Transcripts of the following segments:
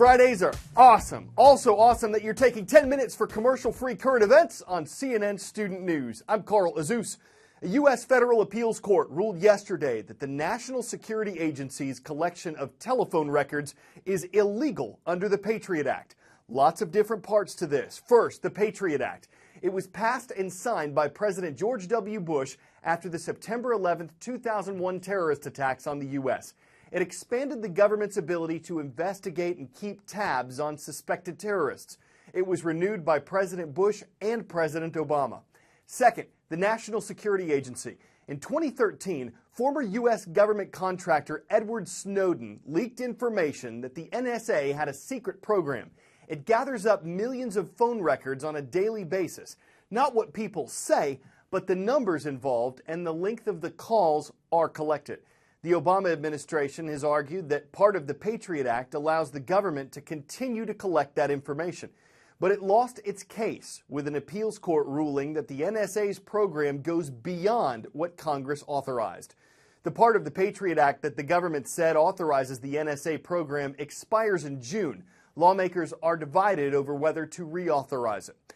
Fridays are awesome. Also awesome that you're taking 10 minutes for commercial-free current events on CNN Student News. I'm Carl Azus. A U.S. federal appeals court ruled yesterday that the National Security Agency's collection of telephone records is illegal under the Patriot Act. Lots of different parts to this. First, the Patriot Act. It was passed and signed by President George W. Bush after the September 11, 2001 terrorist attacks on the U.S. It expanded the government's ability to investigate and keep tabs on suspected terrorists. It was renewed by President Bush and President Obama. Second, the National Security Agency. In 2013, former U.S. government contractor Edward Snowden leaked information that the NSA had a secret program. It gathers up millions of phone records on a daily basis. Not what people say, but the numbers involved and the length of the calls are collected. The Obama administration has argued that part of the Patriot Act allows the government to continue to collect that information. But it lost its case with an appeals court ruling that the NSA's program goes beyond what Congress authorized. The part of the Patriot Act that the government said authorizes the NSA program expires in June. Lawmakers are divided over whether to reauthorize it.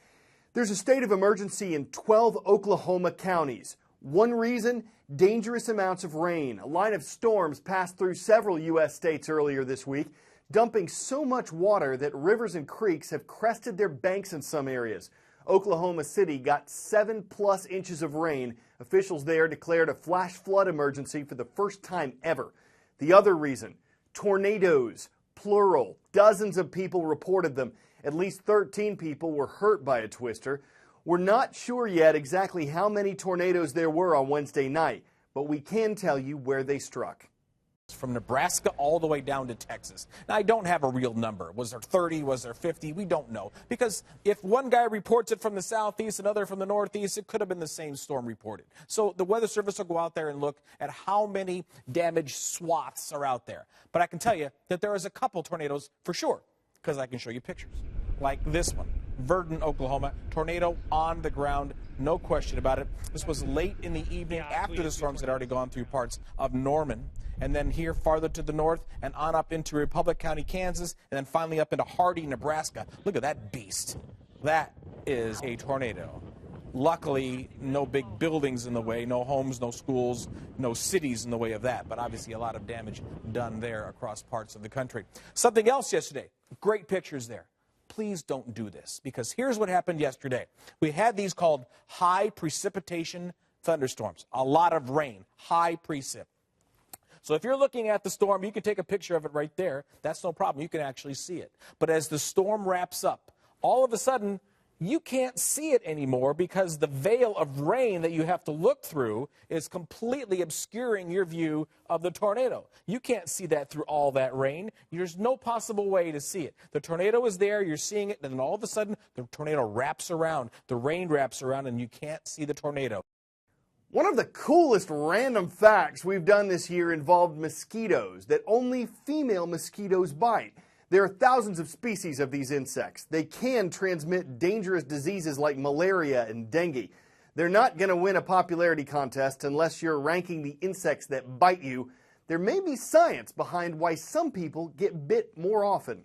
There's a state of emergency in 12 Oklahoma counties. One reason? Dangerous amounts of rain. A line of storms passed through several U.S. states earlier this week, dumping so much water that rivers and creeks have crested their banks in some areas. Oklahoma City got 7+ inches of rain. Officials there declared a flash flood emergency for the first time ever. The other reason? Tornadoes, plural. Dozens of people reported them. At least 13 people were hurt by a twister. We're not sure yet exactly how many tornadoes there were on Wednesday night, but we can tell you where they struck. From Nebraska all the way down to Texas. Now, I don't have a real number. Was there 30? Was there 50? We don't know. Because if one guy reports it from the southeast, another from the northeast, it could have been the same storm reported. So the Weather Service will go out there and look at how many damaged swaths are out there. But I can tell you that there is a couple tornadoes for sure, because I can show you pictures. Like this one, Verdon, Oklahoma, tornado on the ground, no question about it. This was late in the evening after the storms had already gone through parts of Norman, and then here farther to the north and on up into Republic County, Kansas, and then finally up into Hardy, Nebraska. Look at that beast. That is a tornado. Luckily, no big buildings in the way, no homes, no schools, no cities in the way of that, but obviously a lot of damage done there across parts of the country. Something else yesterday, great pictures there. Please don't do this, because here's what happened yesterday. We had these called high precipitation thunderstorms, a lot of rain, high precip. So if you're looking at the storm, you can take a picture of it right there. That's no problem. You can actually see it. But as the storm wraps up, all of a sudden, you can't see it anymore because the veil of rain that you have to look through is completely obscuring your view of the tornado. You can't see that through all that rain. There's no possible way to see it. The tornado is there, you're seeing it, and then all of a sudden, the tornado wraps around, the rain wraps around, and you can't see the tornado. One of the coolest random facts we've done this year involved mosquitoes, that only female mosquitoes bite. There are thousands of species of these insects. They can transmit dangerous diseases like malaria and dengue. They're not going to win a popularity contest unless you're ranking the insects that bite you. There may be science behind why some people get bit more often.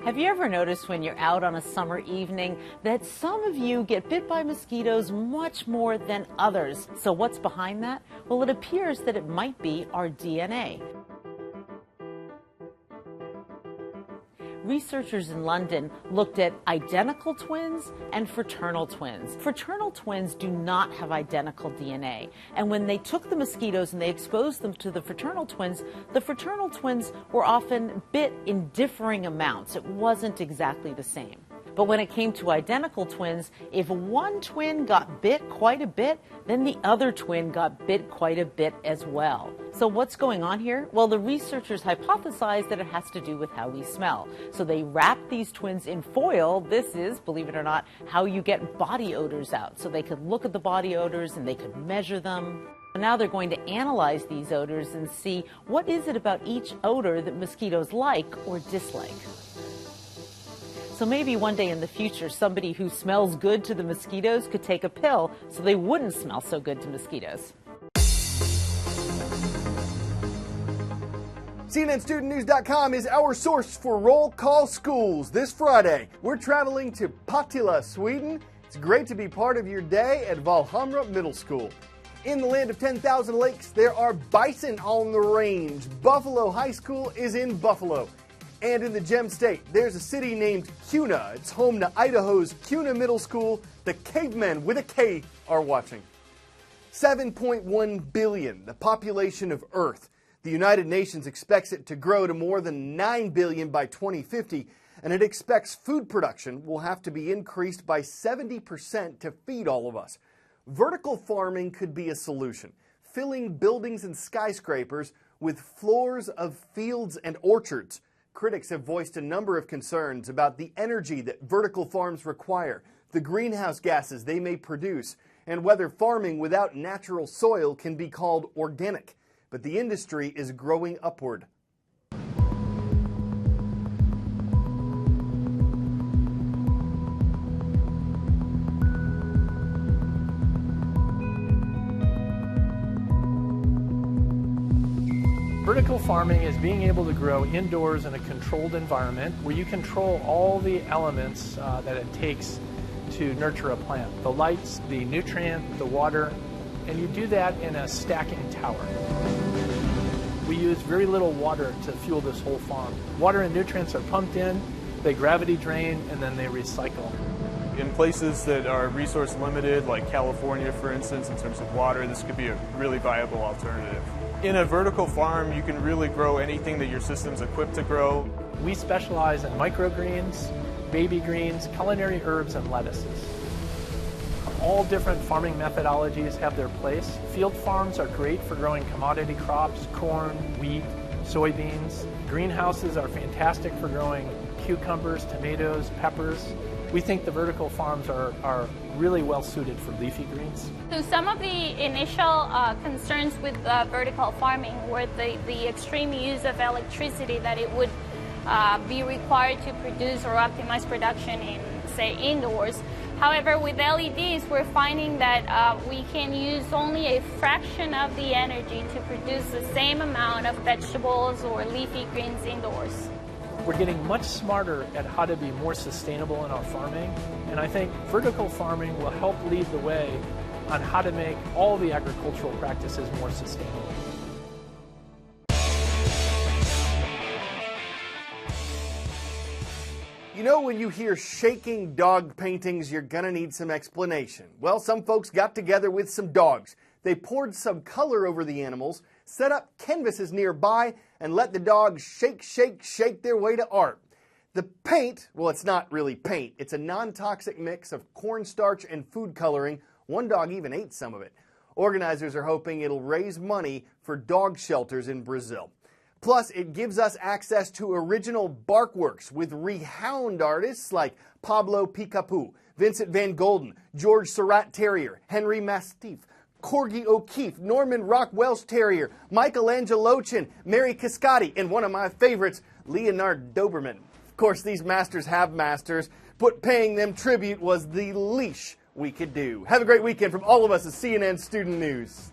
Have you ever noticed when you're out on a summer evening that some of you get bit by mosquitoes much more than others? So what's behind that? Well, it appears that it might be our DNA. Researchers in London looked at identical twins and fraternal twins. Fraternal twins do not have identical DNA. And when they took the mosquitoes and they exposed them to the fraternal twins were often bit in differing amounts. It wasn't exactly the same. But when it came to identical twins, if one twin got bit quite a bit, then the other twin got bit quite a bit as well. So what's going on here? Well, the researchers hypothesized that it has to do with how we smell. So they wrapped these twins in foil. This is, believe it or not, how you get body odors out. So they could look at the body odors and they could measure them. Now they're going to analyze these odors and see what is it about each odor that mosquitoes like or dislike. So maybe one day in the future, somebody who smells good to the mosquitoes could take a pill so they wouldn't smell so good to mosquitoes. CNNStudentNews.com is our source for Roll Call Schools. This Friday, we're traveling to Partille, Sweden. It's great to be part of your day at Valhamra Middle School. In the land of 10,000 lakes, there are bison on the range. Buffalo High School is in Buffalo. And in the Gem State, there's a city named Kuna. It's home to Idaho's Kuna Middle School. The cavemen with a K are watching. 7.1 billion, the population of Earth. The United Nations expects it to grow to more than 9 billion by 2050, and it expects food production will have to be increased by 70% to feed all of us. Vertical farming could be a solution, filling buildings and skyscrapers with floors of fields and orchards. Critics have voiced a number of concerns about the energy that vertical farms require, the greenhouse gases they may produce, and whether farming without natural soil can be called organic. But the industry is growing upward. Vertical farming is being able to grow indoors in a controlled environment where you control all the elements that it takes to nurture a plant. The lights, the nutrient, the water, and you do that in a stacking tower. We use very little water to fuel this whole farm. Water and nutrients are pumped in, they gravity drain, and then they recycle. In places that are resource limited, like California, for instance, in terms of water, this could be a really viable alternative. In a vertical farm, you can really grow anything that your system's equipped to grow. We specialize in microgreens, baby greens, culinary herbs, and lettuces. All different farming methodologies have their place. Field farms are great for growing commodity crops, corn, wheat, soybeans. Greenhouses are fantastic for growing cucumbers, tomatoes, peppers. We think the vertical farms are really well suited for leafy greens. So some of the initial concerns with vertical farming were the extreme use of electricity that it would be required to produce or optimize production in, say, indoors. However, with LEDs, we're finding that we can use only a fraction of the energy to produce the same amount of vegetables or leafy greens indoors. We're getting much smarter at how to be more sustainable in our farming, and I think vertical farming will help lead the way on how to make all the agricultural practices more sustainable. You know, when you hear shaking dog paintings, you're gonna need some explanation. Well, some folks got together with some dogs. They poured some color over the animals, set up canvases nearby, and let the dogs shake, shake, shake their way to art. The paint, well, it's not really paint. It's a non-toxic mix of cornstarch and food coloring. One dog even ate some of it. Organizers are hoping it'll raise money for dog shelters in Brazil. Plus, it gives us access to original barkworks with renowned artists like Pablo Picapu, Vincent van Golden, George Surratt Terrier, Henry Mastiff, Corgi O'Keefe, Norman Rock Welsh Terrier, Michelangelo Chin, Mary Cascati, and one of my favorites, Leonard Doberman. Of course, these masters have masters, but paying them tribute was the least we could do. Have a great weekend from all of us at CNN Student News.